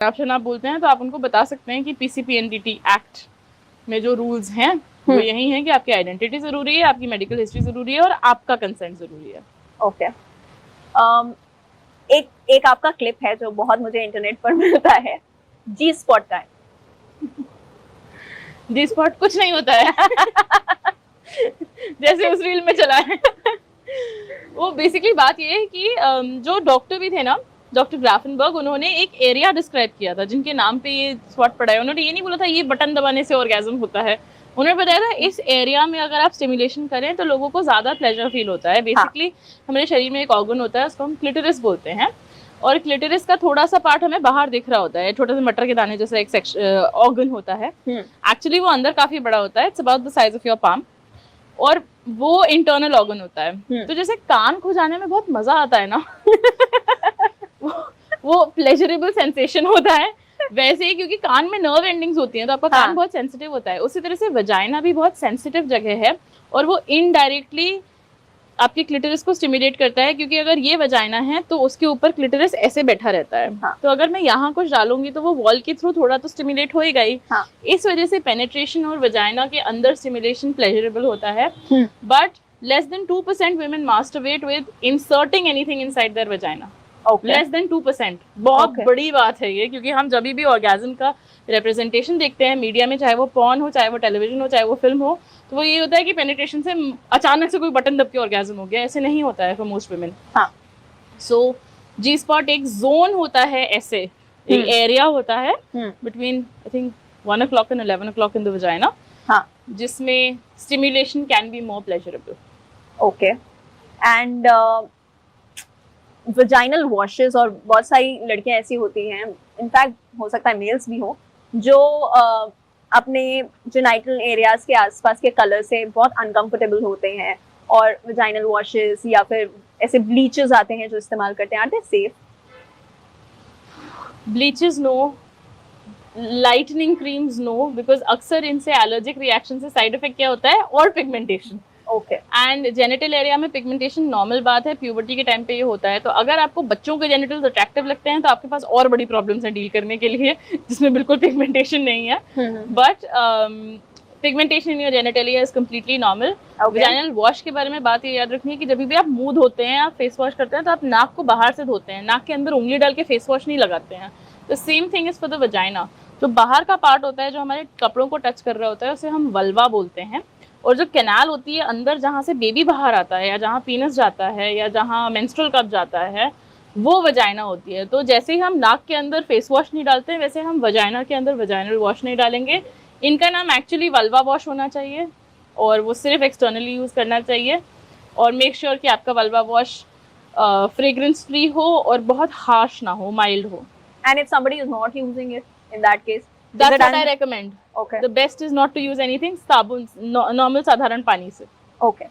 Option आप बोलते हैं तो आप उनको बता सकते हैं कि पीसीपीएनडीटी एक्ट में जो रूल्स हैं वो यही हैं कि आपकी आइडेंटिटी जरूरी है, आपकी मेडिकल हिस्ट्री जरूरी है और आपका कंसेंट जरूरी है। ओके। एक आपका क्लिप है जो बहुत मुझे इंटरनेट पर मिलता है, जी स्पॉट का है। जी स्पॉट कुछ नहीं होता है जैसे उस रील में चला है वो बेसिकली बात ये है कि जो डॉक्टर भी थे ना, डॉक्टर ग्राफनबर्ग, उन्होंने एक एरिया डिस्क्राइब किया था जिनके नाम पे ये स्पॉट पड़ा है। उन्होंने ये नहीं बोला था ये बटन दबाने से ऑर्गेज्म होता है, उन्होंने बताया था इस एरिया में अगर आप स्टिमुलेशन करें तो लोगों को ज्यादा प्लेजर फील होता है। बेसिकली हमारे शरीर में एक ऑर्गन होता है, उसको हम क्लिटोरिस बोलते हैं, और क्लिटोरिस का थोड़ा सा पार्ट हमें बाहर दिख रहा होता है, छोटे से मटर के दाने जैसा एक ऑर्गन होता है। एक्चुअली वो अंदर काफी बड़ा होता है, it's about the size of your palm, और वो इंटरनल ऑर्गन होता है। तो जैसे कान खुजाने में बहुत मजा आता है ना वो प्लेजरेबल सेंसेशन होता है, वैसे ही क्योंकि कान में नर्व एंडिंग्स होती हैं तो आपका कान बहुत सेंसिटिव होता है। उसी तरह से वजाइना भी बहुत सेंसिटिव जगह है और वो इनडायरेक्टली आपके क्लिटोरिस को स्टिमुलेट करता है, क्योंकि अगर ये वजाइना है तो उसके ऊपर क्लिटोरिस ऐसे बैठा रहता है। तो अगर मैं यहाँ कुछ डालूंगी तो वो वॉल के थ्रू थोड़ा तो स्टिमुलेट होएगा ही। इस वजह से पेनिट्रेशन और वजाइना के अंदर स्टिमुलेशन प्लेजरेबल होता है, but less than 2% women masturbate with inserting anything inside their vagina. Less than 2%, बहुत बड़ी बात है ये, क्योंकि हम जब भी ऑर्गेज्म का रिप्रेजेंटेशन देखते हैं मीडिया में, चाहे वो पॉर्न हो, चाहे वो टेलीविजन हो, चाहे वो फिल्म हो, तो वो ये होता है कि पेनिट्रेशन से अचानक से कोई बटन दब के ऑर्गेज्म हो गया, ऐसे नहीं होता है for most women. So G spot एक जोन होता है, ऐसे एक एरिया होता है between I think 1 o'clock and 11 o'clock in the vagina, जिसमें stimulation can be more pleasurable. Okay. And vaginal washes, और बहुत सारी लड़कियां ऐसी होती हैं, इनफैक्ट हो सकता है मेल्स भी हो, जो अपने जेनाइटल एरियाज के आसपास के कलर से बहुत अनकंफर्टेबल होते हैं, और वजाइनल वॉशेस या फिर ऐसे ब्लीचेस आते हैं जो इस्तेमाल करते हैं, are they safe? Bleaches no, lightening creams no, because अक्सर इनसे एलर्जिक रिएक्शन से साइड इफेक्ट क्या होता है, और pigmentation. Okay. And genital area में पिगमेंटेशन नॉर्मल बात है, प्यूबर्टी के टाइम पे ये होता है। तो अगर आपको बच्चों के जेनिटल्स अट्रैक्टिव लगते हैं तो आपके पास और बड़ी प्रॉब्लम्स हैं डील करने के लिए जिसमें बिल्कुल पिगमेंटेशन नहीं है, but pigmentation in your genitalia is completely normal. Vaginal wash के बारे में बात ये याद रखनी है कि जब भी आप मुंह धोते हैं, आप फेस वॉश करते हैं, तो आप नाक को बाहर से धोते हैं, नाक के अंदर उंगली डाल के फेस वॉश नहीं लगाते हैं। तो same thing is for the vagina. जो बाहर का पार्ट होता है जो हमारे कपड़ों को टच कर रहा होता है उसे हम वल्वा बोलते हैं, और जो कैनाल होती है अंदर जहाँ से बेबी बाहर आता है, या जहाँ पीनस जाता है, या जहाँ मेंस्ट्रुअल कप जाता है, वो वजाइना होती है। तो जैसे ही हम नाक के अंदर फेस वॉश नहीं डालते हैं, वैसे हम वजाइना के अंदर वजाइनल वॉश नहीं डालेंगे। इनका नाम एक्चुअली वल्वा वॉश होना चाहिए, और वो सिर्फ एक्सटर्नली यूज करना चाहिए। और मेक श्योर कि आपका वल्वा वॉश फ्रेग्रेंस फ्री हो और बहुत हार्श ना हो, माइल्ड हो। And if somebody is not using it, in that case that's what I recommend. Okay. The best is not to use anything, साबुन, normal साधारण पानी से। Okay.